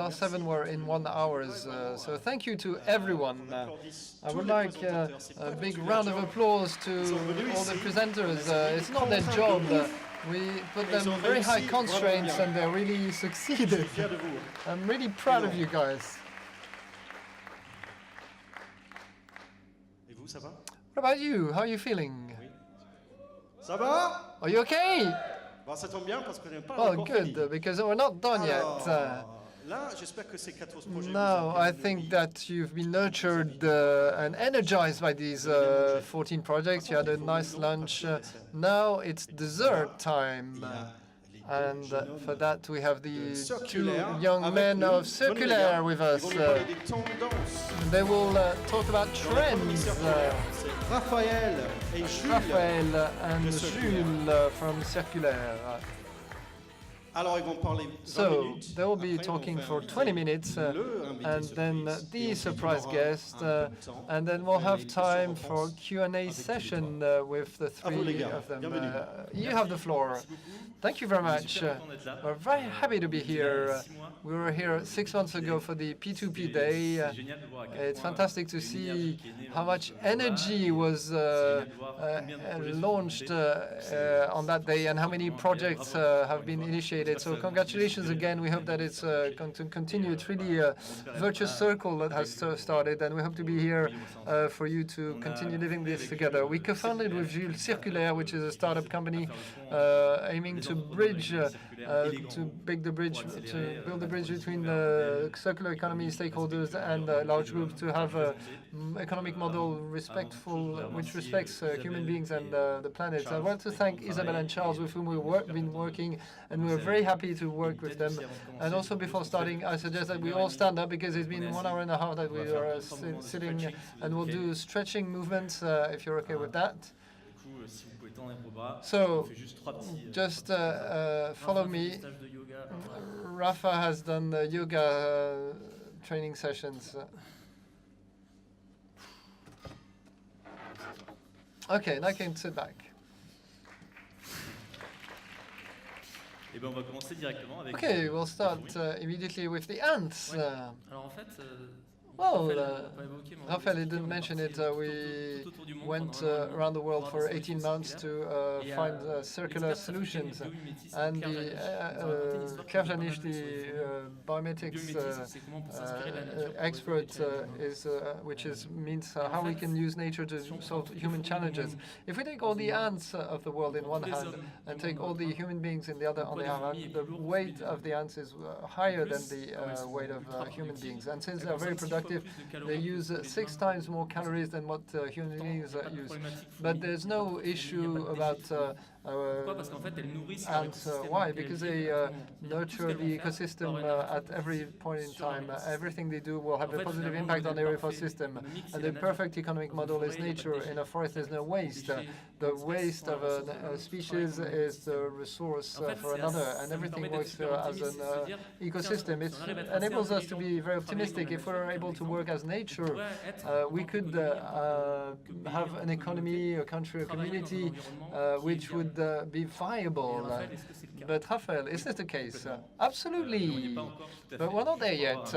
Last 7 were in 1 hour, so thank you to everyone. I would like a big round of applause to all the presenters. It's not their job. We put them very high constraints and they really succeeded. I'm really proud of you guys. What about you? How are you feeling? Ça va? Are you okay? Bon, ça tombe bien parce que pas oh, good, because we're not done yet. Là, j'espère que ces 14 projets No, I think that you've been nurtured and energized by these 14 projects. You had a nice lunch. Now it's dessert time. And for that, we have the two young men of CirculR with us. They will talk about trends. Raphaël and Jules from CirculR. So they will be talking for 20 minutes, and then the surprise guest, and then we'll have time for Q&A session with the three of them. You have the floor. Thank you very much. We're very happy to be here. We were here 6 months ago for the P2P day. It's fantastic to see how much energy was launched on that day and how many projects have been initiated. So congratulations again. We hope that it's going to continue. It's really a virtuous circle that has started, and we hope to be here for you to continue living this together. We co-founded with Jules CirculR, which is a startup company aiming to bridge, to build the bridge between the circular economy stakeholders and large groups to have an economic model which respects human beings and the planet. I want to thank Isabelle and Charles, with whom we've been working, and we're very happy to work with them. And also, before starting, I suggest that we all stand up, because it's been 1 hour and a half that we are sitting, and we'll do stretching movements if you're okay with that. So, just follow me. Rafa has done the yoga training sessions. Okay, now I can sit back. Okay, we'll start immediately with the ants. Well, Raphaël didn't mention it. We went around the world for 18 months to find circular solutions. And the Kerjanish, the biometics expert, means how we can use nature to solve human challenges. If we take all the ants of the world in one hand and take all the human beings in the other on the other hand, the weight of the ants is higher than the weight of human beings. And since they're very productive, they use 6 times more calories than what human beings use. But there's no issue about ants. Why? Because they nurture the ecosystem at every point in time. Everything they do will have a positive impact on the ecosystem. And the perfect economic model is nature. In a forest, there's no waste. The waste of a species is the resource for another, and everything works as an ecosystem. It enables us to be very optimistic. If we're able to work as nature, we could have an economy, a country, a community which would be viable. But Raphaël, is this the case? Absolutely. But we're not there yet.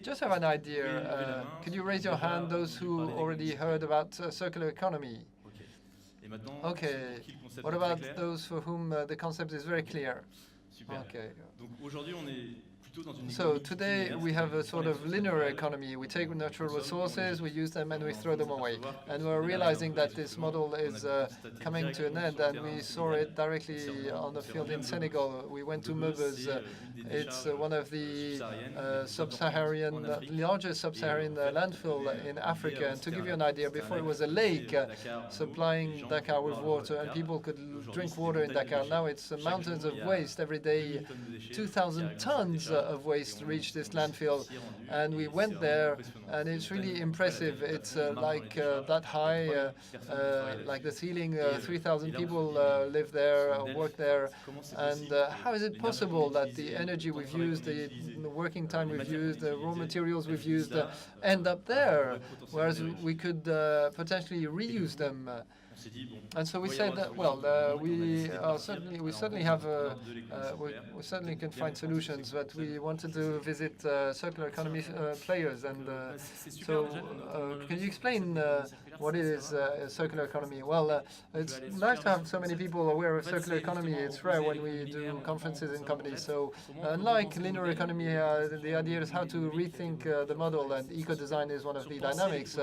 Just have an idea. Could you raise your hand, those who already heard about circular economy? Okay. What about those for whom the concept is very clear? Okay. So today we have a sort of linear economy. We take natural resources, we use them, and we throw them away. And we're realizing that this model is coming to an end, and we saw it directly on the field in Senegal. We went to Meubeuze. It's one of the largest sub-Saharan landfill in Africa. And to give you an idea, before it was a lake supplying Dakar with water, and people could drink water in Dakar. Now it's mountains of waste every day. 2,000 tons of waste reach this landfill, and we went there, and it's really impressive. It's like that high, like the ceiling. 3,000 people live there, work there, and how is it possible that the energy we've used, the working time we've used, the raw materials we've used end up there, whereas we could potentially reuse them? And so we said, well, we certainly have, we certainly can find solutions, but we wanted to visit circular economy players. And so, can you explain what is a circular economy? Well, it's nice to have so many people aware of circular economy. It's rare when we do conferences in companies. So, unlike linear economy, the idea is how to rethink the model, and eco-design is one of the dynamics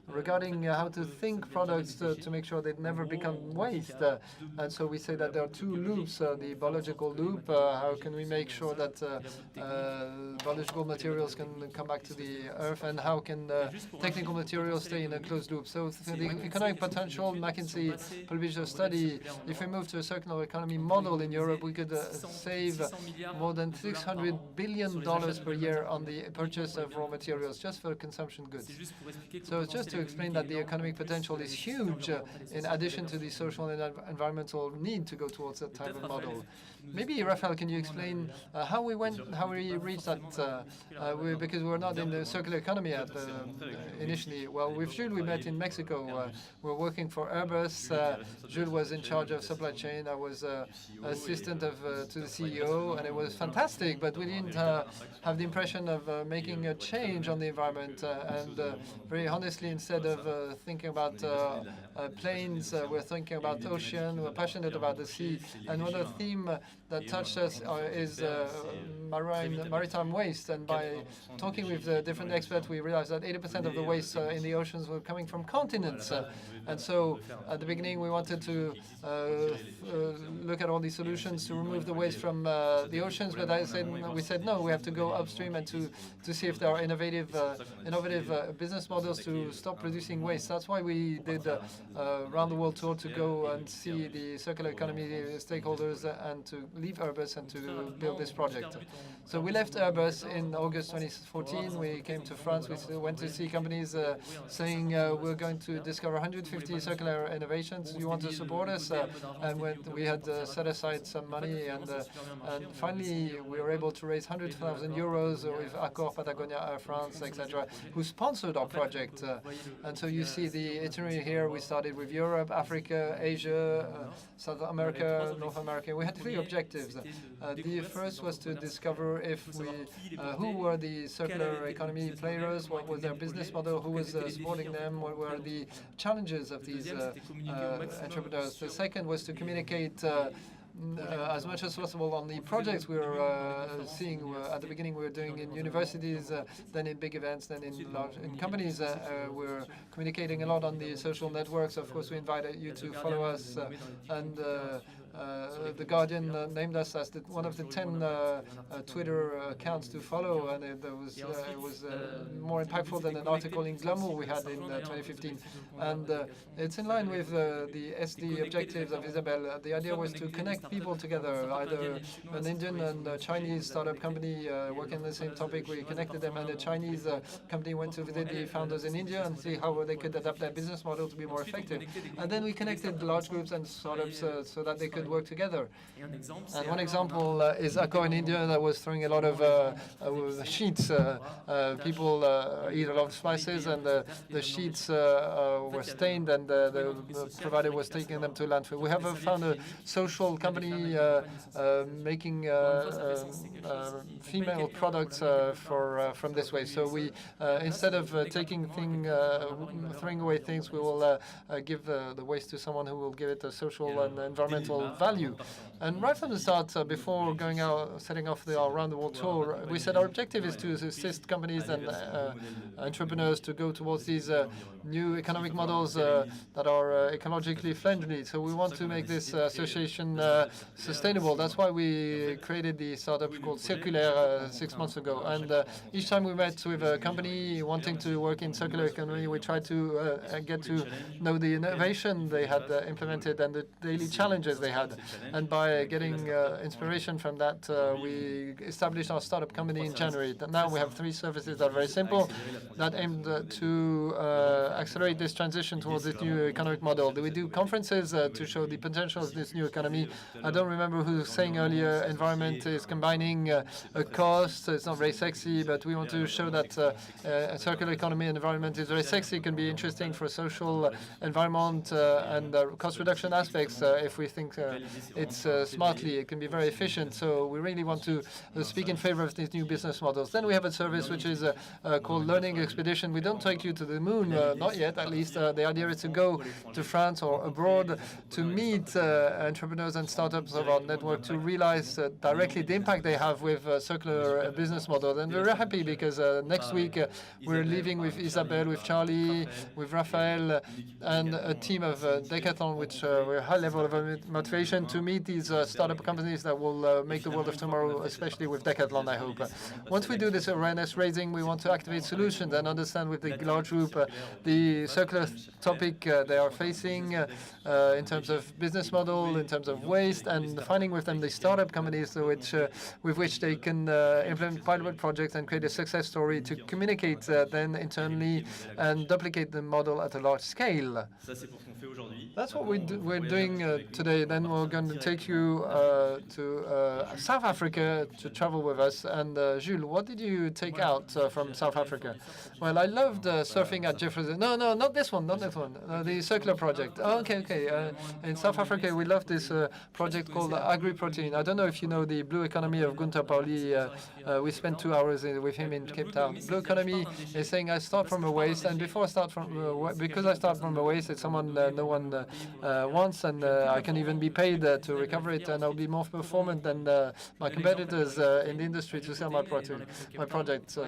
regarding how to think products to make sure they never become waste. And so we say that there are two loops, the biological loop, how can we make sure that biological materials can come back to the earth, and how can technical materials stay in a closed loop. So the economic potential, McKinsey published a study, if we move to a circular economy model in Europe, we could save more than $600 billion per year on the purchase of raw materials, just for consumption goods. So it's just to explain that the economic potential is huge, in addition to the social and environmental need to go towards that type of model. Maybe, Raphaël, can you explain how we reached that? Because we're not in the circular economy initially. Well, with Jules, we met in Mexico. We're working for Airbus. Jules was in charge of supply chain. I was assistant to the CEO, and it was fantastic. But we didn't have the impression of making a change on the environment. And very honestly, instead of thinking about planes, we're thinking about ocean. We're passionate about the sea. And one of the themes that touched us is maritime waste. And by talking with the different experts, we realized that 80% of the waste in the oceans were coming from continents. And so at the beginning, we wanted to look at all these solutions to remove the waste from the oceans. But we said, no, we have to go upstream and to see if there are innovative business models to stop producing waste. That's why we did a round-the-world tour to go and see the circular economy stakeholders and to leave Airbus and to build this project. So we left Airbus in August 2014. We came to France. We went to see companies saying, we're going to discover 150 circular innovations. You want to support us? And when we had set aside some money, and finally we were able to raise 100,000 euros with Accor, Patagonia, Air France, etc., who sponsored our project. And so you see the itinerary here. We started with Europe, Africa, Asia, South America, North America. We had three objectives. The first was to discover who were the circular economy players, what was their business model, who was supporting them, what were the challenges of these entrepreneurs. The second was to communicate as much as possible on the projects we were seeing. At the beginning, we were doing in universities, then in big events, then in companies. We're communicating a lot on the social networks. Of course, we invited you to follow us, and The Guardian named us as one of the 10 Twitter accounts to follow, and it was more impactful than an article in Glamour we had in 2015. And it's in line with the SD objectives of Isabelle. The idea was to connect people together, either an Indian and a Chinese startup company working on the same topic. We connected them, and a Chinese company went to visit the founders in India and see how they could adapt their business model to be more effective. And then we connected large groups and startups so that they could work together. And one example is Accor in India that was throwing a lot of sheets. People eat a lot of spices, and the sheets were stained, and the provider was taking them to landfill. We have found a social company making female products from this way. So we, instead of throwing away things, we will give the waste to someone who will give it a social and environmental value. And right from the start, before going out, setting off our round-the-world tour, we said our objective is to assist companies and entrepreneurs to go towards these new economic models that are ecologically friendly. So we want to make this association sustainable. That's why we created the startup called CirculR 6 months ago. And each time we met with a company wanting to work in circular economy, we tried to get to know the innovation they had implemented and the daily challenges they had. had. And by getting inspiration from that, we established our startup company in January. Now we have 3 services that are very simple, that aim to accelerate this transition towards this new economic model. We do conferences to show the potential of this new economy. I don't remember who was saying earlier, environment is combining a cost. It's not very sexy, but we want to show that a circular economy and environment is very sexy. It can be interesting for social environment and cost reduction aspects. If we think it's smartly, it can be very efficient. So we really want to speak in favor of these new business models. Then we have a service which is called Learning Expedition. We don't take you to the moon, not yet at least. The idea is to go to France or abroad to meet entrepreneurs and startups of our network to realize directly the impact they have with circular business models. And we're very happy because next week we're leaving with Isabelle, with Charlie, with Raphaël, and a team of Decathlon, which we're high level of motivation to meet these startup companies that will make the world of tomorrow, especially with Decathlon, I hope. Once we do this awareness raising, we want to activate solutions and understand with the large group the circular topic they are facing in terms of business model, in terms of waste, and finding with them the startup companies with which they can implement pilot projects and create a success story to communicate then internally and duplicate the model at a large scale. That's what we're doing today. Then we're going to take you to South Africa to travel with us. And Jules, what did you take out from South Africa? Well, I loved surfing at Jefferson. No, not this one, not this one. The circular project. Oh, okay. In South Africa, we love this project called Agri-Protein. I don't know if you know the blue economy of Gunther Pauli. We spent 2 hours with him in Cape Town. Blue economy is saying I start from a waste, and before I start from because I start from a waste, it's someone no one wants, and I can even be paid to recover it, and I'll be more performant than my competitors in the industry to sell my project.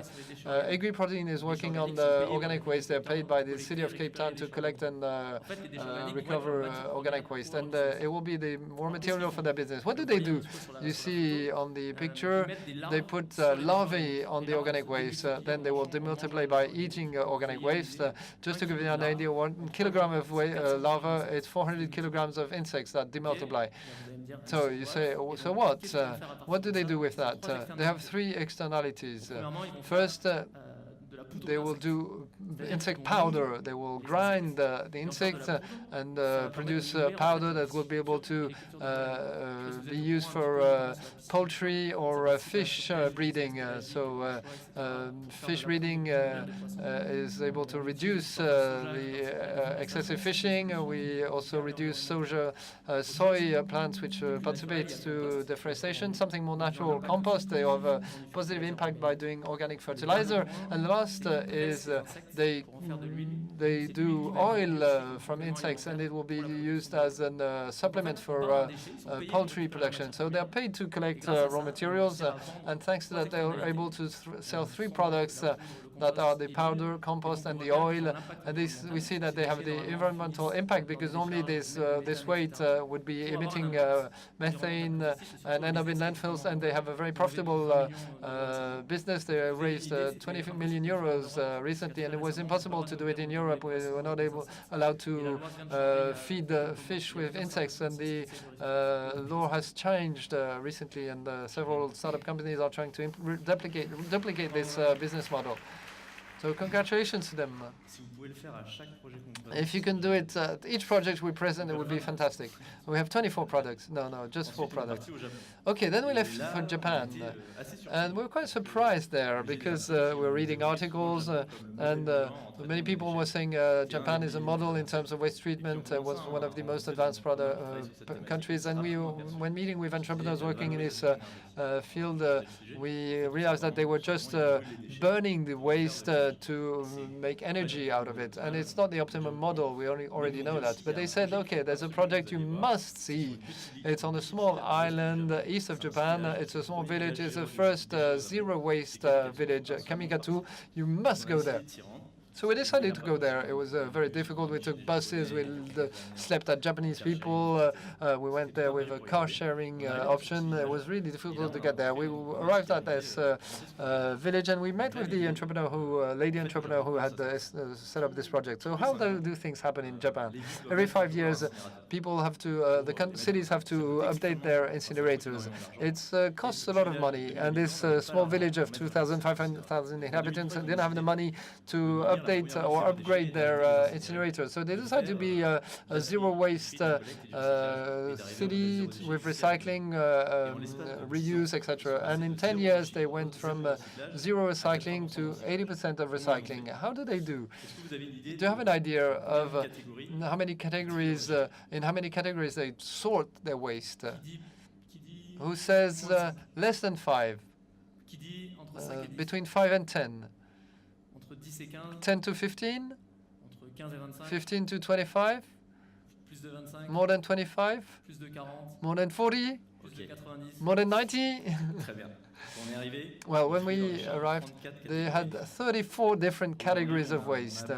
Agri-Protein is working on the organic waste. They're paid by the city of Cape Town to collect and recover organic waste, and it will be the raw material for their business. What do? You see on the picture, they put larvae on the organic waste. Then they will demultiply by eating organic waste. Just to give you an idea, 1 kilogram of larva, it's 400 kilograms of insects that demultiply. So you say, so what? What do they do with that? They have 3 externalities. First, they will do insect powder. They will grind the insects and produce powder that will be able to be used for poultry or fish breeding. So fish breeding is able to reduce the excessive fishing. We also reduce soy plants which participate to deforestation. Something more natural, compost. They have a positive impact by doing organic fertilizer. And the last is they do oil from insects, and it will be used as a supplement for poultry production. So they are paid to collect raw materials, and thanks to that, they are able to sell 3 products that are the powder, compost, and the oil. And this, we see that they have the environmental impact, because normally this weight would be emitting methane and end up in landfills, and they have a very profitable business. They raised 20 million euros recently, and it was impossible to do it in Europe. We were not allowed to feed the fish with insects, and the law has changed recently, and several startup companies are trying to duplicate this business model. So congratulations to them. If you can do it at each project we present, it would be fantastic. We have 24 products. No, just 4 products. Okay, then we left for Japan. And we're quite surprised there, because we're reading articles, and many people were saying Japan is a model in terms of waste treatment, was one of the most advanced countries. And when meeting with entrepreneurs working in this field, we realized that they were just burning the waste to make energy out of it. And it's not the optimum model. We already know that. But they said, okay, there's a project you must see. It's on a small island east of Japan. It's a small village. It's the first zero waste village, Kamikatu. You must go there. So we decided to go there. It was very difficult. We took buses. We slept at Japanese people. We went there with a car-sharing option. It was really difficult to get there. We arrived at this village, and we met with the entrepreneur, lady entrepreneur who had set up this project. So how do things happen in Japan? Every 5 years, people have to, the cities have to update their incinerators. It costs a lot of money, and this small village of 2,500 inhabitants didn't have the money to update or upgrade their incinerators. So they decided to be a zero-waste city with recycling, reuse, etc. And in 10 years, they went from zero recycling to 80% of recycling. How do they do? Do you have an idea of how many categories, in how many categories they sort their waste? Who says less than 5? Between 5 and 10? 10 to 15? 15 to 25? More than 25? More than 40? More than 90? Well, when we arrived, they had 34 different categories of waste.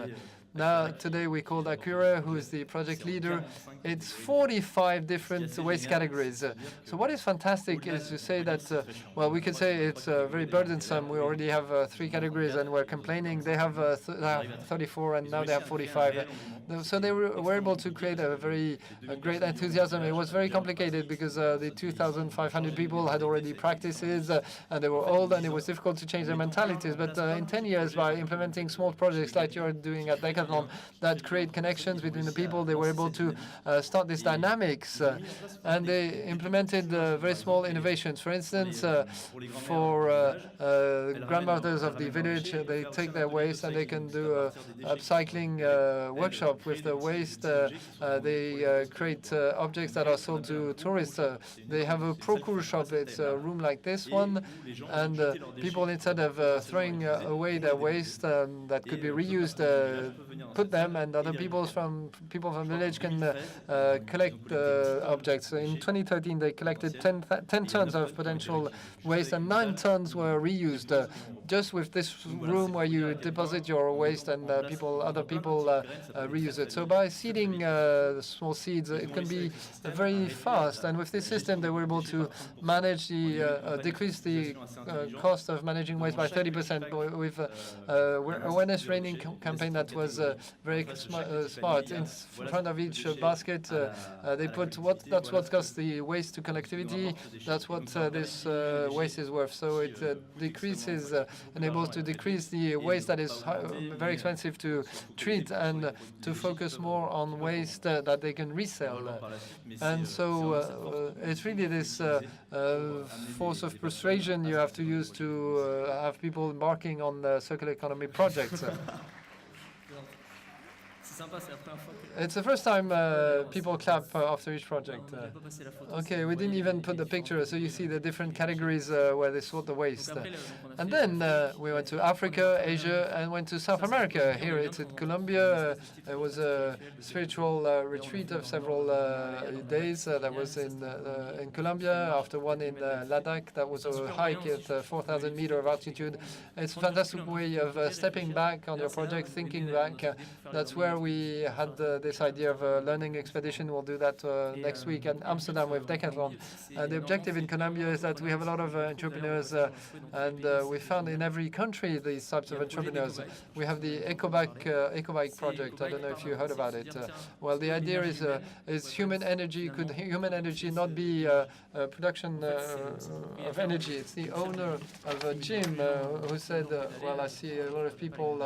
Now, today we called Akura, who is the project leader. It's 45 different waste categories. So what is fantastic is to say that, well, we could say it's very burdensome. We already have 3 categories and we're complaining. They have 34 and now they have 45. So they were able to create a very great enthusiasm. It was very complicated because the 2,500 people had already practices and they were old and it was difficult to change their mentalities. But in 10 years, by implementing small projects like you're doing at Decathlon that create connections between the people, they were able to start these dynamics. And they implemented very small innovations. For instance, for grandmothers of the village, they take their waste and they can do an upcycling workshop with the waste. They create objects that are sold to tourists. They have a procure shop. It's a room like this one. And people, instead of throwing away their waste that could be reused, put them, and other people from the village can collect objects. In 2013, they collected 10 tons of potential waste, and 9 tons were reused. Just with this room where you deposit your waste, and other people reuse it. So by seeding small seeds, it can be very fast. And with this system, they were able to manage decrease the cost of managing waste by 30% with awareness training campaign that was very smart. In front of each basket, they put that's what costs the waste to connectivity. That's what this waste is worth. So it decreases, enables to decrease the waste that is very expensive to treat and to focus more on waste that they can resell. And so it's really this force of persuasion you have to use to have people embarking on the circular economy projects. It's the first time people clap after each project. Okay, we didn't even put the picture, so you see the different categories where they sort the waste. And then we went to Africa, Asia, and went to South America. Here it's in Colombia. It was a spiritual retreat of several days that was in Colombia, after one in Ladakh. That was a hike at 4,000 meters of altitude. It's a fantastic way of stepping back on your project, thinking back. That's where we had this idea of a learning expedition. We'll do that next week in Amsterdam with Decathlon. The objective in Colombia is that we have a lot of entrepreneurs, and we found in every country these types of entrepreneurs. We have the EcoBike project. I don't know if you heard about it. Well, the idea is human energy. Could human energy not be production of energy? It's the owner of a gym who said, well, I see a lot of people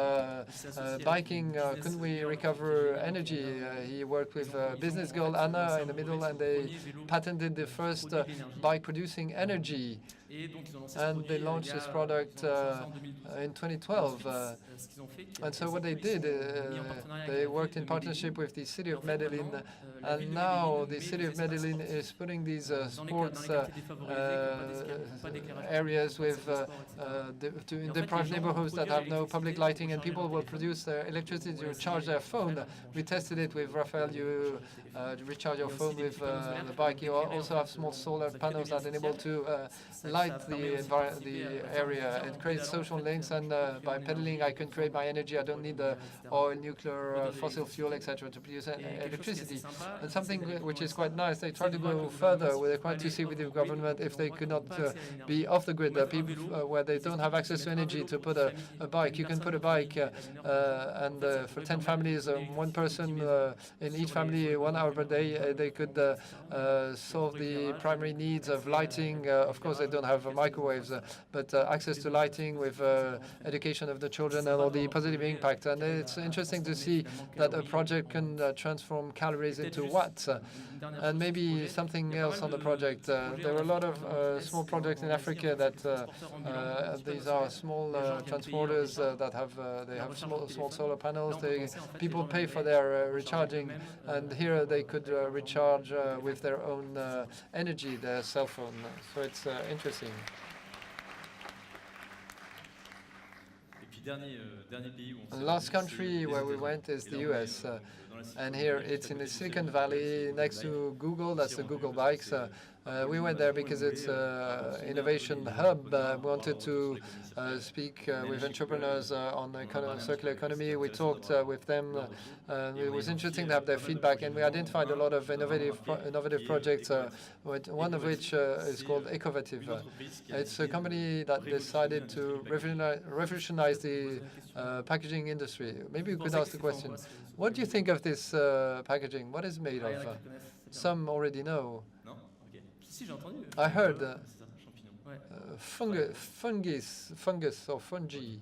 biking. Couldn't we recover energy? He worked with a business girl, Anna, in the middle, and they patented the first bike producing energy. And they launched this product in 2012. And so what they did, they worked in partnership with the city of Medellin. And now the city of Medellin is putting these sports areas with in deprived neighborhoods that have no public lighting, and people will produce their electricity to charge their phone. We tested it with Raphaël. You recharge your phone with the bike. You also have small solar panels that enable to light light the area. It creates social links, and by pedaling, I can create my energy. I don't need oil, nuclear, fossil fuel, etc. to produce electricity. And something which is quite nice, they try to go further, where they try to see with the government if they could not be off the grid. People where they don't have access to energy to put a bike. You can put a bike, and for 10 families, one person in each family, 1 hour per day, they could solve the primary needs of lighting. Of course, they don't have microwaves, but access to lighting with education of the children and all the positive impact. And it's interesting to see that a project can transform calories into watts. And maybe something else on the project. There are a lot of small projects in Africa that these are small transporters that have small solar panels. People pay for their recharging, and here they could recharge with their own energy, their cell phone. So it's interesting. The last country where we went is the US. And here it's in the Silicon Valley next to Google. That's the Google Bikes. We went there because it's an innovation hub. We wanted to speak with entrepreneurs on the circular economy. We talked with them. It was interesting to have their feedback, and we identified a lot of innovative projects, one of which is called Ecovative. It's a company that decided to revolutionize the packaging industry. Maybe we could ask the question, what do you think of this packaging? What is it made of? Some already know. I heard fungus or fungi.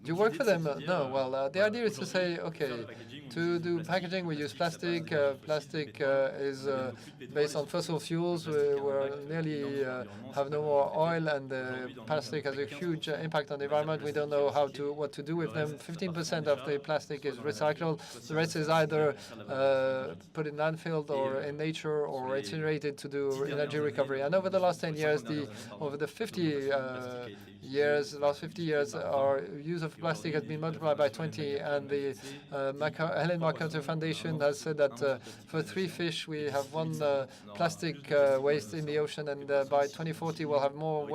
Do you work for them? No. Well, the idea is to say, okay, to do packaging, we use plastic. Plastic is based on fossil fuels. We nearly have no more oil, and plastic has a huge impact on the environment. We don't know what to do with them. 15% of the plastic is recycled. The rest is either put in landfill or in nature or incinerated to do energy recovery. And over the last 10 years, over the 50 last 50 years, our use of plastic has been multiplied by 20, and the Helen MacArthur Foundation has said that for 3 fish we have 1 plastic waste in the ocean, and by 2040 we'll have more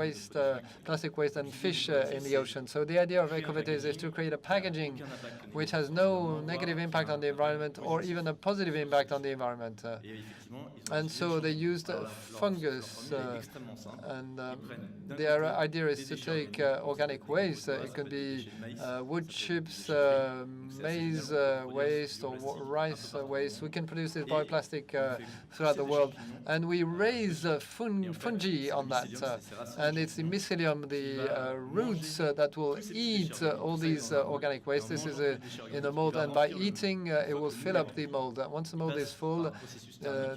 plastic waste than fish in the ocean. So the idea of Ecovative is to create a packaging which has no negative impact on the environment or even a positive impact on the environment. And so they used fungus, and their idea is to take organic waste. It could be wood chips, maize waste, or rice waste. We can produce this bioplastic throughout the world, and we raise fungi on that. And it's the mycelium, the roots that will eat all these organic waste. This is in a mold, and by eating, it will fill up the mold. Once the mold is full,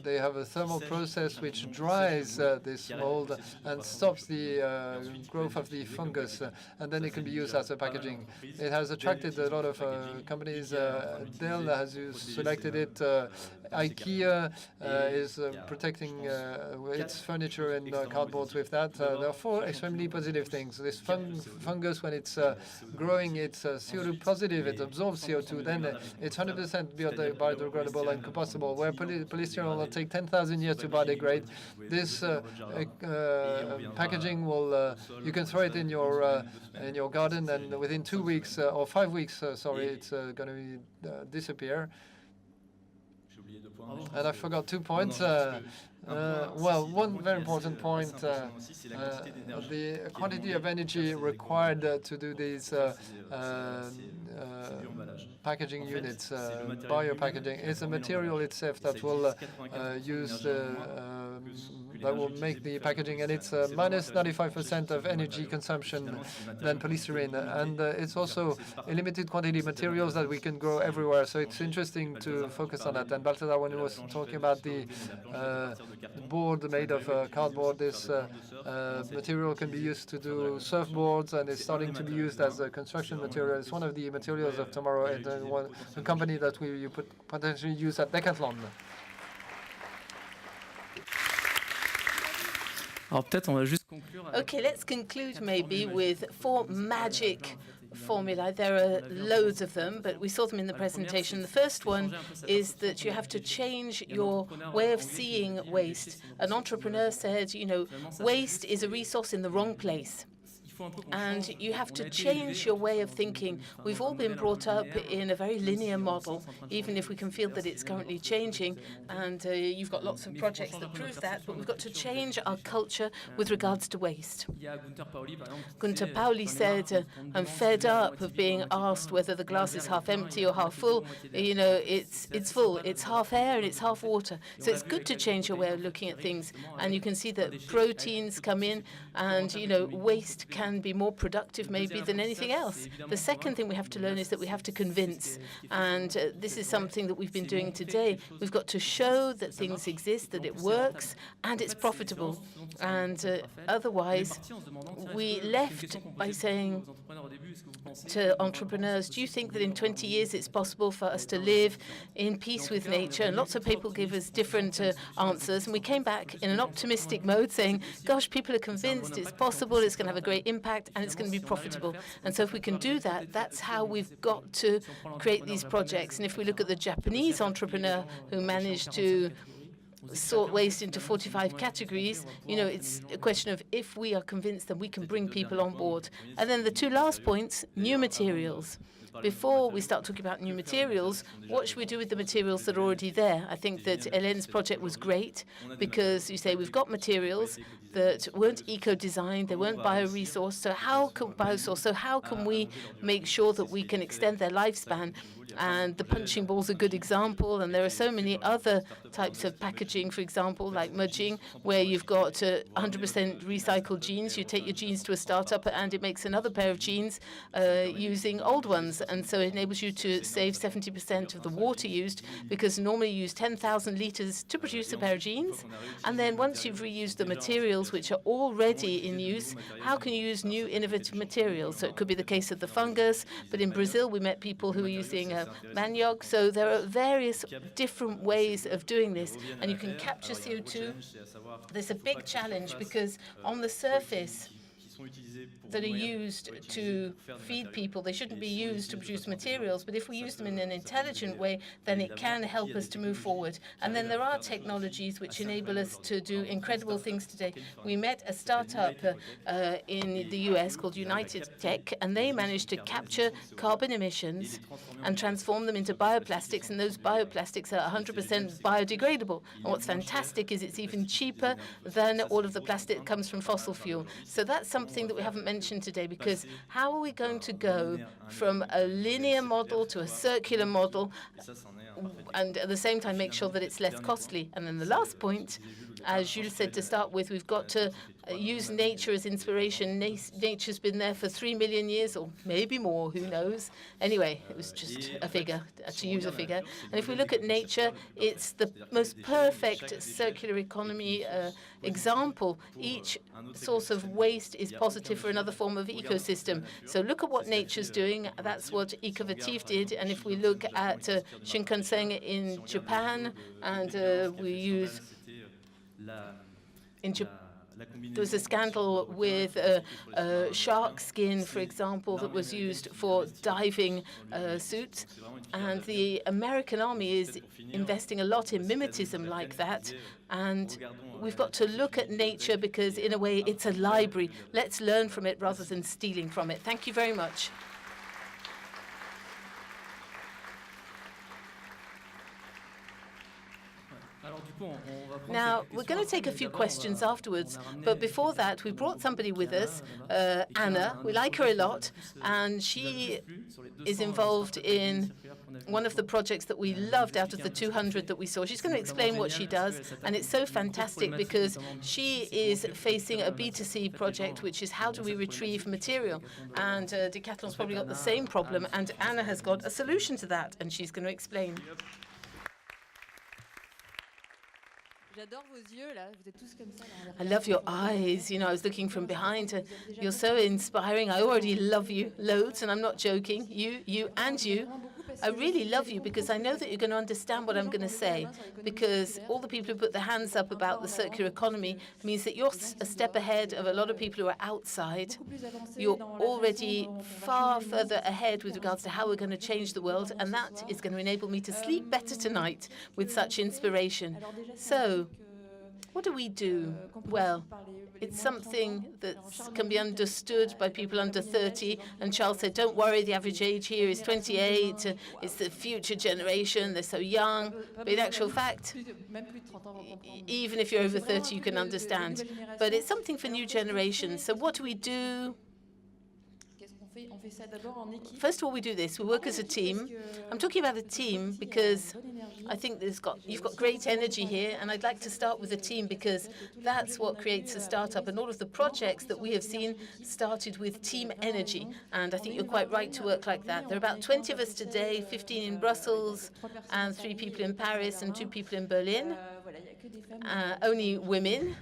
they have a thermal process which dries this mold and stops the growth of the fungus, and then it can be used as a packaging. It has attracted a lot of companies. Dell has selected it. IKEA is protecting its furniture and cardboard with that. There are 4 extremely positive things. This fungus, when it's growing, it's CO2 positive. It absorbs CO2. Then it's 100% biodegradable and compostable. Where polystyrene will take 10,000 years to biodegrade, this packaging will you can throw it in your garden, and within 2 weeks or 5 weeks, it's going to disappear. And I forgot 2 points. Well, one very important point, the quantity of energy required to do these packaging units, biopackaging, is a material itself that will that will make the packaging, and it's minus 95% of energy consumption than polystyrene, and it's also a limited quantity of materials that we can grow everywhere. So it's interesting to focus on that. And Balthazar, when he was talking about the board made of cardboard, this material can be used to do surfboards, and it's starting to be used as a construction material. It's one of the materials of tomorrow, and a company that you could potentially use at Decathlon. Okay, let's conclude maybe with 4 magic formula. There are loads of them, but we saw them in the presentation. The first one is that you have to change your way of seeing waste. An entrepreneur said, you know, waste is a resource in the wrong place. And you have to change your way of thinking. We've all been brought up in a very linear model, even if we can feel that it's currently changing. And you've got lots of projects that prove that, but we've got to change our culture with regards to waste. Gunter Pauli said, I'm fed up of being asked whether the glass is half empty or half full. You know, it's full. It's half air and it's half water. So it's good to change your way of looking at things. And you can see that proteins come in and, you know, waste can be more productive maybe than anything else. The second thing we have to learn is that we have to convince. And this is something that we've been doing today. We've got to show that things exist, that it works, and it's profitable. And otherwise, we left by saying to entrepreneurs, do you think that in 20 years it's possible for us to live in peace with nature? And lots of people give us different answers. And we came back in an optimistic mode saying, gosh, people are convinced it's possible, it's going to have a great impact, and it's going to be profitable. And so if we can do that, that's how we've got to create these projects. And if we look at the Japanese entrepreneur who managed to sort waste into 45 categories, you know, it's a question of if we are convinced that we can bring people on board. And then the two last points, new materials. Before we start talking about new materials, what should we do with the materials that are already there? I think that Hélène's project was great because you say we've got materials that weren't eco-designed, they weren't bioresourced, so how can we make sure that we can extend their lifespan? And the punching ball is a good example, and there are so many other types of packaging, for example, like mudging, where you've got 100% recycled jeans. You take your jeans to a startup, and it makes another pair of jeans using old ones, and so it enables you to save 70% of the water used, because normally you use 10,000 liters to produce a pair of jeans. And then once you've reused the materials which are already in use, how can you use new innovative materials? So it could be the case of the fungus, but in Brazil we met people who were using manioc. So there are various different ways of doing this, and you can capture CO2. There's a big challenge because on the surface that are used to feed people, they shouldn't be used to produce materials, but if we use them in an intelligent way, then it can help us to move forward. And then there are technologies which enable us to do incredible things today. We met a startup in the US called United Tech, and they managed to capture carbon emissions and transform them into bioplastics, and those bioplastics are 100% biodegradable. And what's fantastic is it's even cheaper than all of the plastic that comes from fossil fuel. So that's something that we haven't mentioned today, because how are we going to go from a linear model to a circular model and at the same time make sure that it's less costly? And then the last point, as Jules said to start with, we've got to use nature as inspiration. Nature's been there for 3 million years, or maybe more, who knows? Anyway, it was just a figure, to use a figure. And if we look at nature, it's the most perfect circular economy example. Each source of waste is positive for another form of ecosystem. So look at what nature's doing. That's what Ecovative did. And if we look at Shinkansen in Japan, and we use in Japan, there was a scandal with shark skin, for example, that was used for diving suits. And the American army is investing a lot in mimetism like that. And we've got to look at nature because, in a way, it's a library. Let's learn from it rather than stealing from it. Thank you very much. Now, we're going to take a few questions afterwards, but before that, we brought somebody with us, Anna. We like her a lot, and she is involved in one of the projects that we loved out of the 200 that we saw. She's going to explain what she does, and it's so fantastic because she is facing a B2C project, which is how do we retrieve material? And Decathlon's probably got the same problem, and Anna has got a solution to that, and she's going to explain. I love your eyes. You know, I was looking from behind. You're so inspiring. I already love you loads, and I'm not joking. You. I really love you because I know that you're going to understand what I'm going to say, because all the people who put their hands up about the circular economy means that you're a step ahead of a lot of people who are outside. You're already far further ahead with regards to how we're going to change the world, and that is going to enable me to sleep better tonight with such inspiration. So, what do we do? Well, it's something that can be understood by people under 30. And Charles said, don't worry, the average age here is 28. It's the future generation. They're so young. But in actual fact, even if you're over 30, you can understand. But it's something for new generations. So what do we do? First of all, we do this. We work as a team. I'm talking about a team because I think you've got great energy here, and I'd like to start with a team because that's what creates a startup. And all of the projects that we have seen started with team energy, and I think you're quite right to work like that. There are about 20 of us today, 15 in Brussels, and 3 people in Paris and 2 people in Berlin. Only women.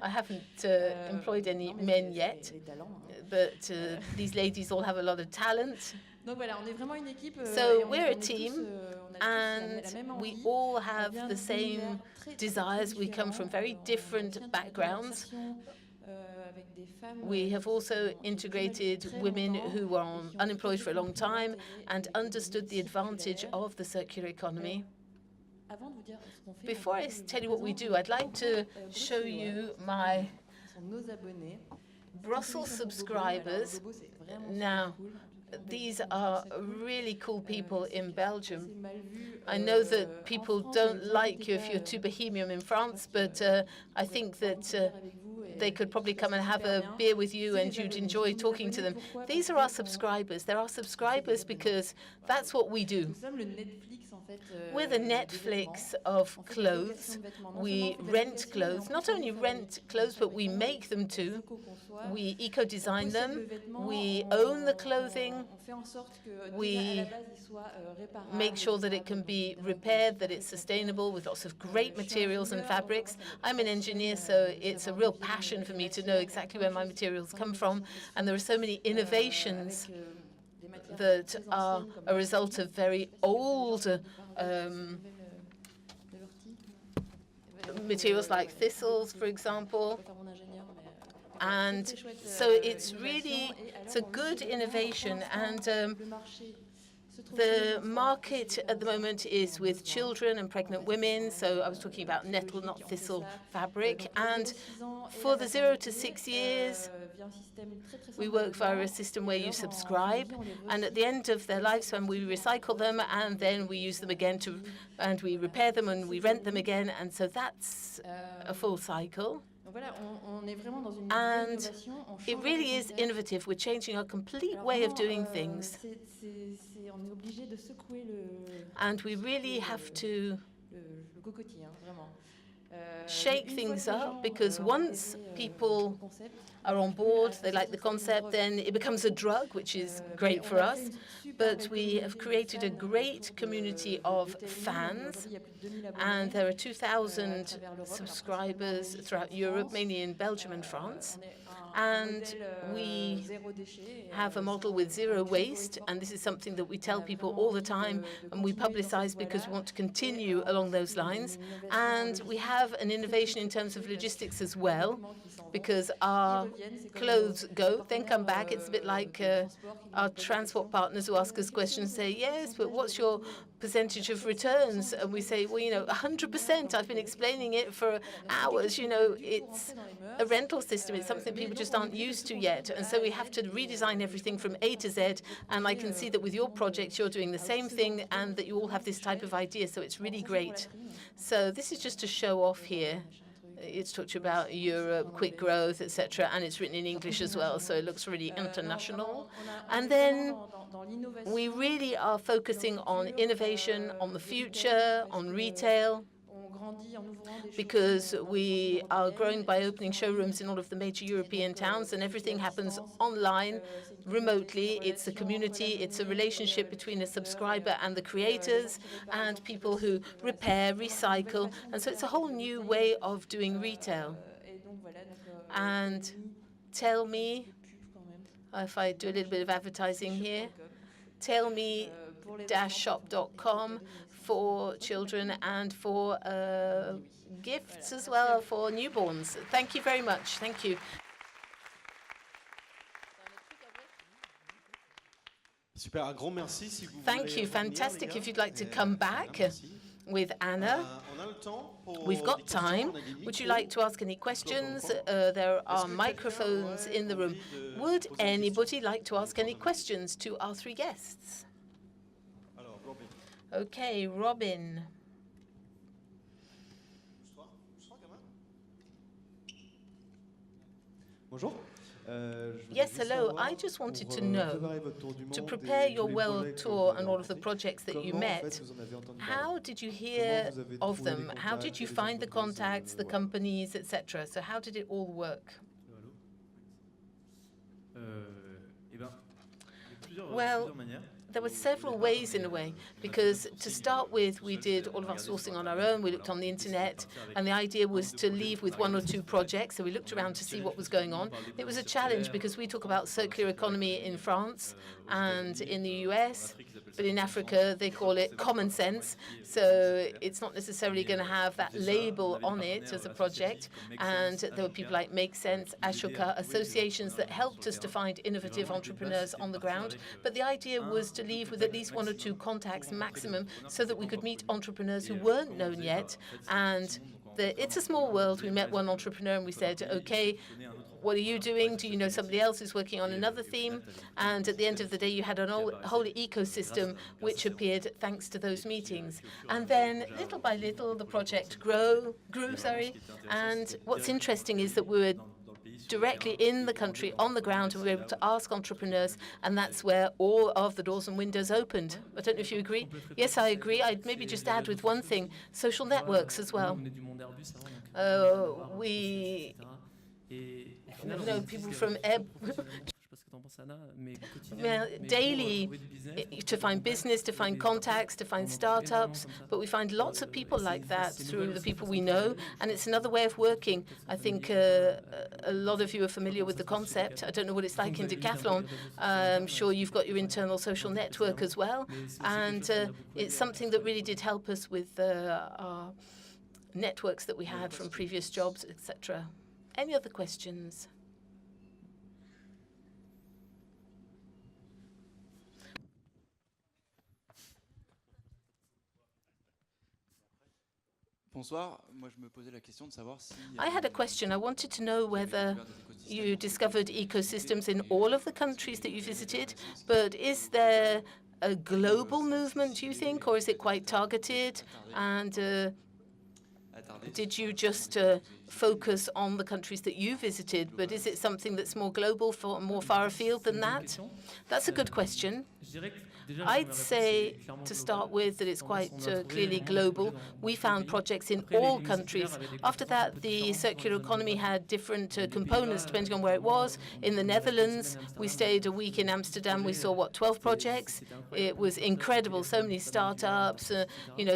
I haven't employed any men yet, but these ladies all have a lot of talent. So we're a team, and we all have the same desires. We come from very different backgrounds. We have also integrated women who were unemployed for a long time and understood the advantage of the circular economy. Before I tell you what we do, I'd like to show you my Brussels subscribers. Now, these are really cool people in Belgium. I know that people don't like you if you're too bohemian in France, but I think that they could probably come and have a beer with you and you'd enjoy talking to them. These are our subscribers. They're our subscribers because that's what we do. We're the Netflix of clothes. We rent clothes. Not only rent clothes, but we make them too. We eco-design them. We own the clothing. We make sure that it can be repaired, that it's sustainable with lots of great materials and fabrics. I'm an engineer, so it's a real passion for me to know exactly where my materials come from. And there are so many innovations that are a result of very old materials like thistles, for example. And so it's a good innovation. And the market at the moment is with children and pregnant women. So I was talking about nettle, not thistle fabric. And for the 0 to 6 years, we work via a system where you subscribe. And at the end of their lifespan, we recycle them, and then we use them again and we repair them and we rent them again. And so that's a full cycle. And it really is innovative. We're changing our complete way of doing things. And we really have to shake things up, because once people are on board, they like the concept, then it becomes a drug, which is great for us. But we have created a great community of fans, and there are 2,000 subscribers throughout Europe, mainly in Belgium and France. And we have a model with 0 waste, and this is something that we tell people all the time, and we publicize because we want to continue along those lines. And we have an innovation in terms of logistics as well, because our clothes go, then come back. It's a bit like our transport partners who ask us questions, say, yes, but what's your percentage of returns? And we say, well, 100%. I've been explaining it for hours. It's a rental system. It's something people just aren't used to yet. And so we have to redesign everything from A to Z. And I can see that with your project, you're doing the same thing, and that you all have this type of idea. So it's really great. So this is just to show off here. It's talked about Europe, quick growth, etc., and it's written in English as well, so it looks really international. And then we really are focusing on innovation, on the future, on retail, because we are growing by opening showrooms in all of the major European towns, and everything happens online, remotely. It's a community, it's a relationship between a subscriber and the creators and people who repair, recycle, and so it's a whole new way of doing retail. And tell me, if I do a little bit of advertising here, tell me shop.com for children and for gifts as well for newborns. Thank you very much. Thank you. Super, un grand merci si vous Thank voulez you. revenir, Fantastic. les gars. If you'd like to come back Merci. with Anna. On a le temps pour We've des got questions, time. on a des Would you micros. like to ask any questions? There are microphones in the room. Would anybody like to ask any questions to our three guests? Alors, Robin. Okay, Robin. Bonjour. Yes, hello. I just wanted to know, to prepare your world tour and all of the projects that you met, how did you hear of them? How did you find the contacts, the companies, etc.? So how did it all work? Well, there were several ways in a way, because to start with, we did all of our sourcing on our own. We looked on the internet, and the idea was to leave with one or two projects. So we looked around to see what was going on. It was a challenge because we talk about circular economy in France and in the US, but in Africa they call it common sense. So it's not necessarily going to have that label on it as a project. And there were people like Make Sense, Ashoka, associations that helped us to find innovative entrepreneurs on the ground. But the idea was to leave with at least one or two contacts maximum so that we could meet entrepreneurs who weren't known yet. And it's a small world. We met one entrepreneur and we said, okay, what are you doing? Do you know somebody else who's working on another theme? And at the end of the day, you had a whole ecosystem which appeared thanks to those meetings. And then little by little, the project grew. And what's interesting is that we were directly in the country, on the ground, and we were able to ask entrepreneurs, and that's where all of the doors and windows opened. I don't know if you agree. Yes, I agree. I'd maybe just add with one thing, social networks as well. We know people from daily to find business, to find contacts, to find startups, but we find lots of people like that through the people we know, and it's another way of working. I think a lot of you are familiar with the concept. I don't know what it's like in Decathlon. I'm sure you've got your internal social network as well, and it's something that really did help us with our networks that we had from previous jobs, etc. Any other questions? Bonsoir. Moi, je me posais la question de savoir si I had a question. I wanted to know whether you discovered ecosystems in all of the countries that you visited, but is there a global movement, do you think, or is it quite targeted? And did you just focus on the countries that you visited, but is it something that's more global, more far afield than that? That's a good question. I'd say, to start with, that it's quite clearly global. We found projects in all countries. After that, the circular economy had different components depending on where it was. In the Netherlands, we stayed a week in Amsterdam. We saw, 12 projects? It was incredible. So many startups,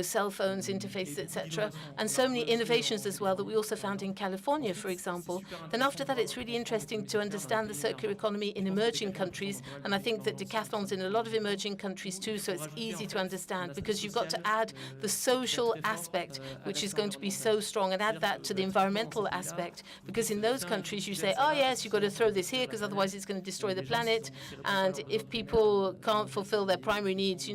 cell phones, interfaces, etc. And so many innovations as well that we also found in California, for example. Then after that, it's really interesting to understand the circular economy in emerging countries. And I think that Decathlon's in a lot of emerging countries too, so it's easy to understand because you've got to add the social aspect, which is going to be so strong, and add that to the environmental aspect, because in those countries you say, oh yes, you've got to throw this here because otherwise it's going to destroy the planet, and if people can't fulfill their primary needs,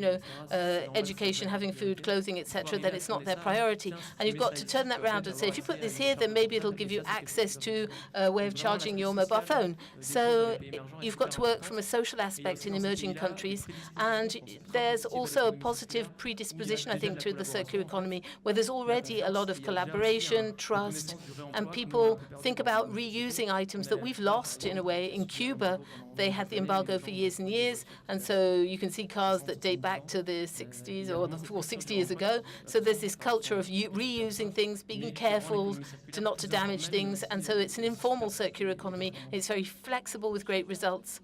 education, having food, clothing, etc., then it's not their priority. And you've got to turn that around and say, if you put this here, then maybe it'll give you access to a way of charging your mobile phone. So you've got to work from a social aspect in emerging countries. And there's also a positive predisposition, I think, to the circular economy, where there's already a lot of collaboration, trust, and people think about reusing items that we've lost in a way. In Cuba, they had the embargo for years and years, and so you can see cars that date back to the 60s or 60 years ago. So there's this culture of reusing things, being careful not to damage things, and so it's an informal circular economy. It's very flexible with great results.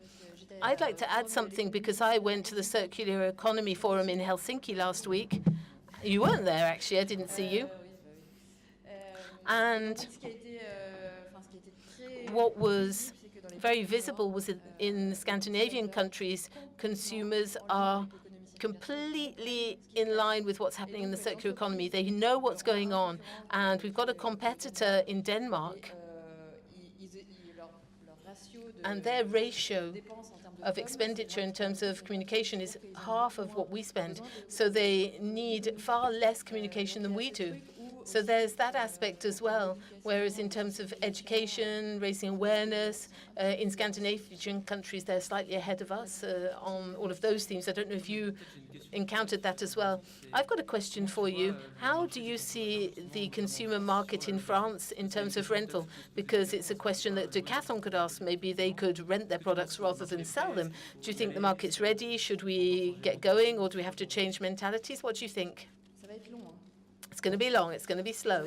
I'd like to add something because I went to the Circular Economy Forum in Helsinki last week. You weren't there, actually. I didn't see you. And what was very visible was in the Scandinavian countries, consumers are completely in line with what's happening in the circular economy. They know what's going on. And we've got a competitor in Denmark, and their ratio of expenditure in terms of communication is half of what we spend. So they need far less communication than we do. So there's that aspect as well. Whereas in terms of education, raising awareness, in Scandinavian countries, they're slightly ahead of us on all of those themes. I don't know if you encountered that as well. I've got a question for you. How do you see the consumer market in France in terms of rental? Because it's a question that Decathlon could ask. Maybe they could rent their products rather than sell them. Do you think the market's ready? Should we get going, or do we have to change mentalities? What do you think? It's going to be long. It's going to be slow.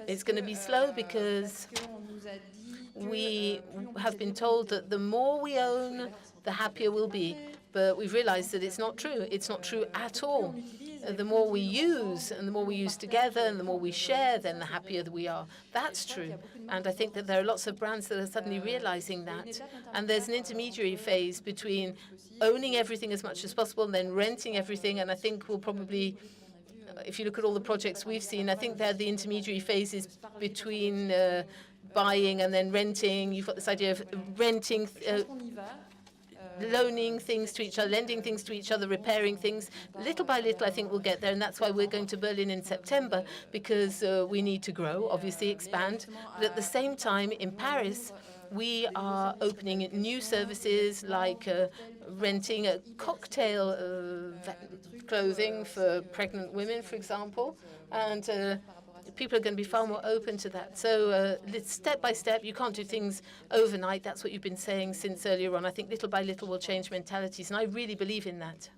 It's going to be slow because we have been told that the more we own, the happier we'll be. But we've realized that it's not true. It's not true at all. The more we use, and the more we use together, and the more we share, then the happier that we are. That's true. And I think that there are lots of brands that are suddenly realizing that. And there's an intermediary phase between owning everything as much as possible and then renting everything. And I think we'll probably, if you look at all the projects we've seen, I think they're the intermediary phases between buying and then renting. You've got this idea of renting, loaning things to each other, lending things to each other, repairing things. Little by little, I think we'll get there, and that's why we're going to Berlin in September, because we need to grow, obviously expand. But at the same time, in Paris, we are opening new services like renting a cocktail clothing for pregnant women, for example, and people are going to be far more open to that. So step by step, you can't do things overnight. That's what you've been saying since earlier on. I think little by little we'll change mentalities, and I really believe in that.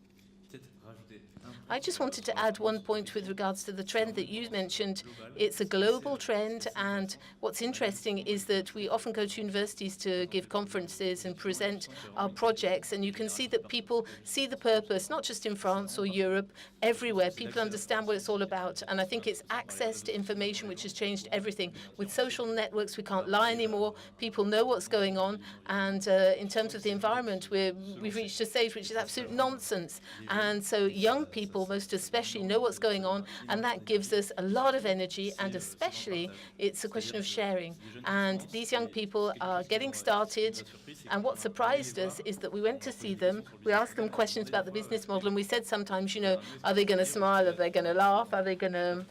I just wanted to add one point with regards to the trend that you mentioned. It's a global trend, and what's interesting is that we often go to universities to give conferences and present our projects, and you can see that people see the purpose, not just in France or Europe, everywhere. People understand what it's all about, and I think it's access to information which has changed everything. With social networks, we can't lie anymore. People know what's going on, and in terms of the environment, we've reached a stage which is absolute nonsense. And so young people, most especially, know what's going on, and that gives us a lot of energy, and especially it's a question of sharing. And these young people are getting started, and what surprised us is that we went to see them, we asked them questions about the business model, and we said sometimes, you know, are they going to smile, are they going to laugh, are they going to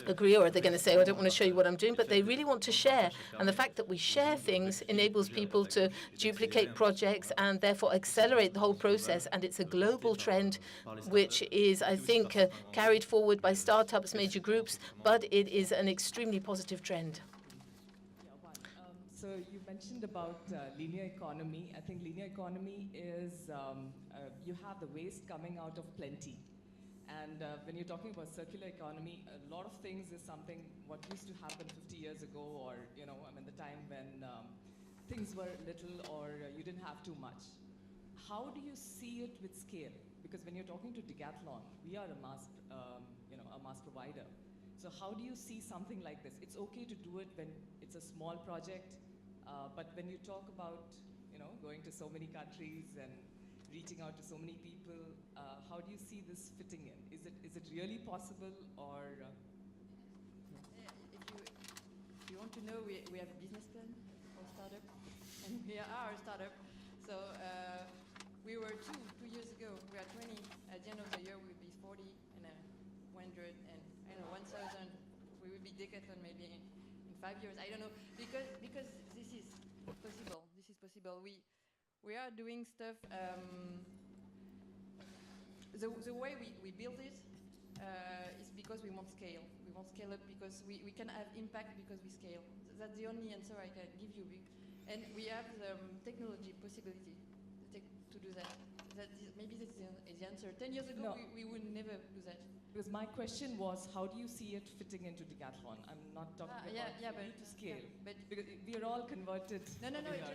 agree, or are they going to say, oh, I don't want to show you what I'm doing? But they really want to share. And the fact that we share things enables people to duplicate projects and therefore accelerate the whole process. And it's a global trend, which is, I think, carried forward by startups, major groups, but it is an extremely positive trend. So you mentioned about linear economy. I think linear economy is you have the waste coming out of plenty. And when you're talking about circular economy, a lot of things is something what used to happen 50 years ago, or, you know, I mean, the time when things were little or you didn't have too much. How do you see it with scale? Because when you're talking to Decathlon, we are a mass, a mass provider. So how do you see something like this? It's okay to do it when it's a small project, but when you talk about, you know, going to so many countries and reaching out to so many people, how do you see this fitting in? Is it really possible, or? If you want to know, we have a business plan for startup, and we are a startup. So we were two years ago. We are 20. At the end of the year, we'll be 40 and 100 and 1,000. We will be Decathlon maybe in 5 years. I don't know, because this is possible. This is possible. We are doing stuff. The way we build it is because we want scale. We want scale up because we can have impact because we scale. That's the only answer I can give you. And we have the technology possibility to do that. Maybe this is the answer. 10 years ago, we would never do that. Because my question was, how do you see it fitting into Decathlon? I'm not talking about but to scale. But because we are all converted. No.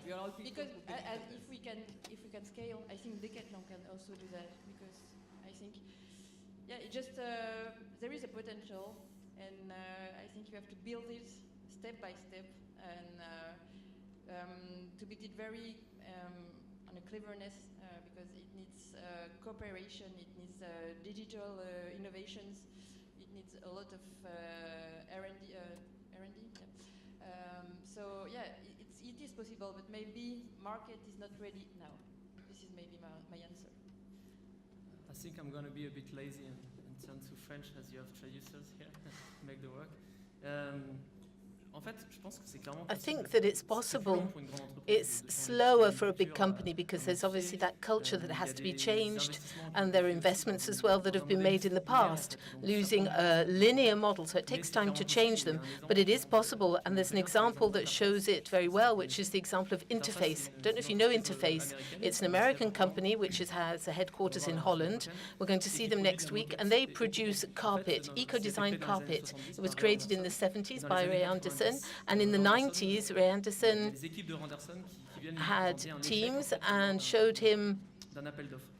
We are all people. Because if we can scale, I think Decathlon can also do that. Because I think, it just there is a potential, and I think you have to build it step by step, and to build it very on a cleverness, because it needs cooperation, it needs digital innovations, it needs a lot of R&D. So yeah, it is possible, but maybe market is not ready now. This is maybe my answer. I think I'm going to be a bit lazy and turn to French as you have traducers here make the work. I think that it's possible. It's slower for a big company because there's obviously that culture that has to be changed, and there are investments as well that have been made in the past, losing a linear model. So it takes time to change them, but it is possible. And there's an example that shows it very well, which is the example of Interface. I don't know if you know Interface. It's an American company which has a headquarters in Holland. We're going to see them next week, and they produce carpet, eco-designed carpet. It was created in the 70s by Ray Anderson. And in the 90s, Ray Anderson had teams and showed him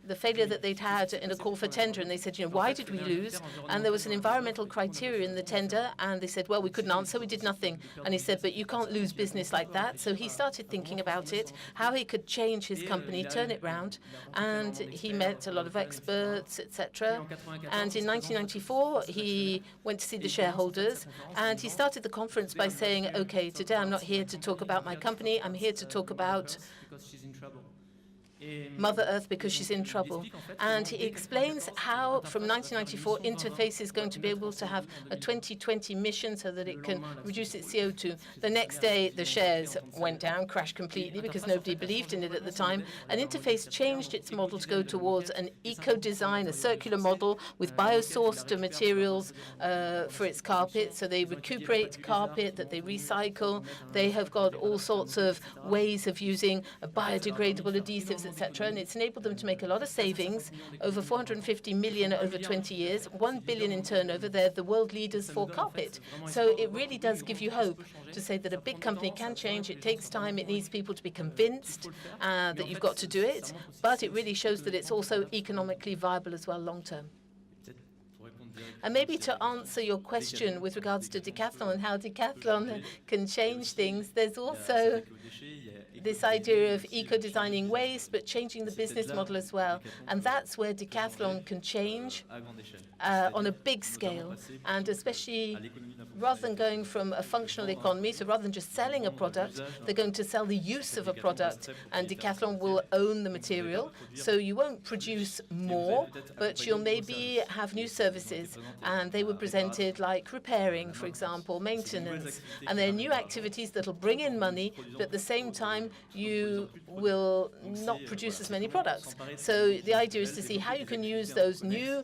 the failure that they'd had in a call for tender, and they said, why did we lose? And there was an environmental criteria in the tender, and they said, well, we couldn't answer, we did nothing. And he said, but you can't lose business like that. So he started thinking about it, how he could change his company, turn it round, and he met a lot of experts, etc. And in 1994, he went to see the shareholders, and he started the conference by saying, okay, today I'm not here to talk about my company, I'm here to talk about Mother Earth because she's in trouble. And he explains how, from 1994, Interface is going to be able to have a 2020 mission so that it can reduce its CO2. The next day, the shares went down, crashed completely because nobody believed in it at the time. And Interface changed its model to go towards an eco-design, a circular model with biosourced materials for its carpet. So they recuperate carpet that they recycle. They have got all sorts of ways of using biodegradable adhesives, etc. And it's enabled them to make a lot of savings, over 450 million over 20 years, 1 billion in turnover. They're the world leaders for carpet. So it really does give you hope to say that a big company can change. It takes time. It needs people to be convinced that you've got to do it. But it really shows that it's also economically viable as well long term. And maybe to answer your question with regards to Decathlon and how Decathlon can change things, there's also this idea of eco-designing waste, but changing the business model as well. And that's where Decathlon can change on a big scale. And especially rather than going from a functional economy, so rather than just selling a product, they're going to sell the use of a product. And Decathlon will own the material. So you won't produce more, but you'll maybe have new services. And they were presented like repairing, for example, maintenance. And there are new activities that will bring in money, but at the same time, you will not produce as many products. So the idea is to see how you can use those new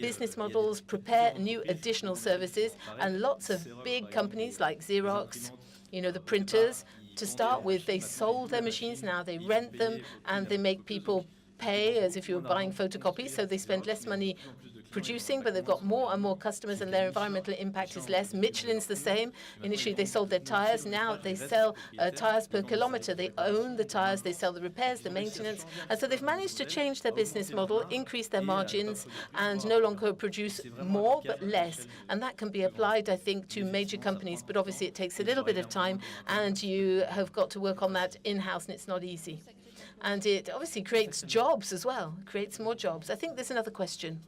business models, prepare new additional services, and lots of big companies like Xerox, the printers, to start with, they sold their machines, now they rent them, and they make people pay as if you were buying photocopies, so they spend less money producing, but they've got more and more customers and their environmental impact is less. Michelin's the same. Initially, they sold their tires. Now they sell tires per kilometer. They own the tires. They sell the repairs, the maintenance. And so they've managed to change their business model, increase their margins, and no longer produce more, but less. And that can be applied, I think, to major companies. But obviously, it takes a little bit of time, and you have got to work on that in-house, and it's not easy. And it obviously creates jobs as well, creates more jobs. I think there's another question.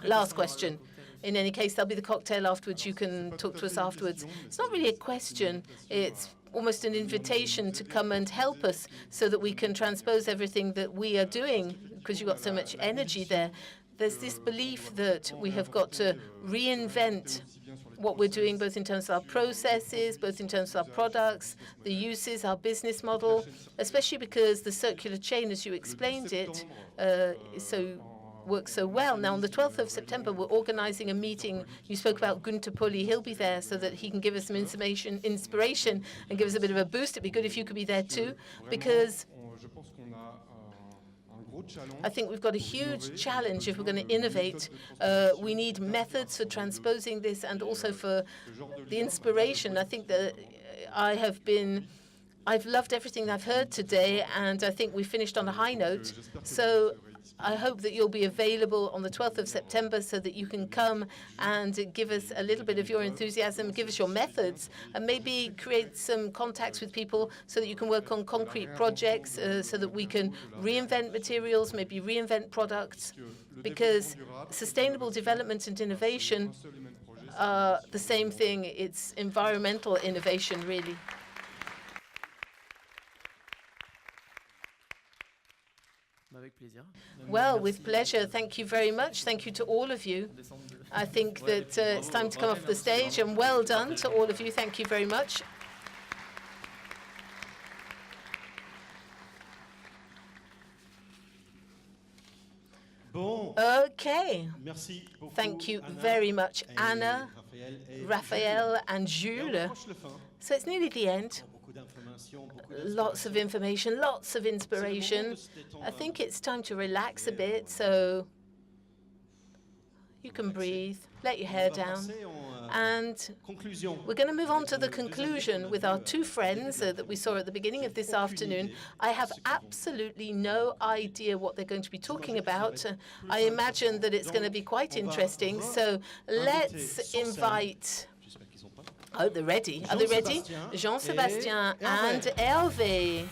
Last question. In any case, there'll be the cocktail afterwards. You can talk to us afterwards. It's not really a question. It's almost an invitation to come and help us so that we can transpose everything that we are doing, because you've got so much energy there. There's this belief that we have got to reinvent what we're doing, both in terms of our processes, both in terms of our products, the uses, our business model, especially because the circular chain, as you explained it, works so well. Now, on the 12th of September, we're organizing a meeting. You spoke about Gunther Pulli. He'll be there so that he can give us some inspiration and give us a bit of a boost. It'd be good if you could be there too, because I think we've got a huge challenge if we're going to innovate. We need methods for transposing this and also for the inspiration. I think that I've loved everything I've heard today, and I think we finished on a high note. So I hope that you'll be available on the 12th of September so that you can come and give us a little bit of your enthusiasm, give us your methods, and maybe create some contacts with people so that you can work on concrete projects, so that we can reinvent materials, maybe reinvent products, because sustainable development and innovation are the same thing. It's environmental innovation, really. Well, with pleasure. Thank you very much. Thank you to all of you. I think that it's time to come off the stage, and well done to all of you. Thank you very much. Bon. Okay. Merci beaucoup, Thank you Anna very much, et Anna, Raphaël, and Et on Jules. approche le fin. So it's nearly the end. Beaucoup d'informations, beaucoup Lots of information, lots of inspiration. I think it's time to relax a bit, so you can breathe, let your hair down. And Conclusion. we're going to move on to the conclusion with our two friends that we saw at the beginning of this afternoon. I have absolutely no idea what they're going to be talking about. I imagine that it's going to be quite interesting. So let's invite... J'espère qu'ils sont pas. Oh, they're ready. Are they ready? Jean-Sébastien Jean-Sébastien et and Hervé.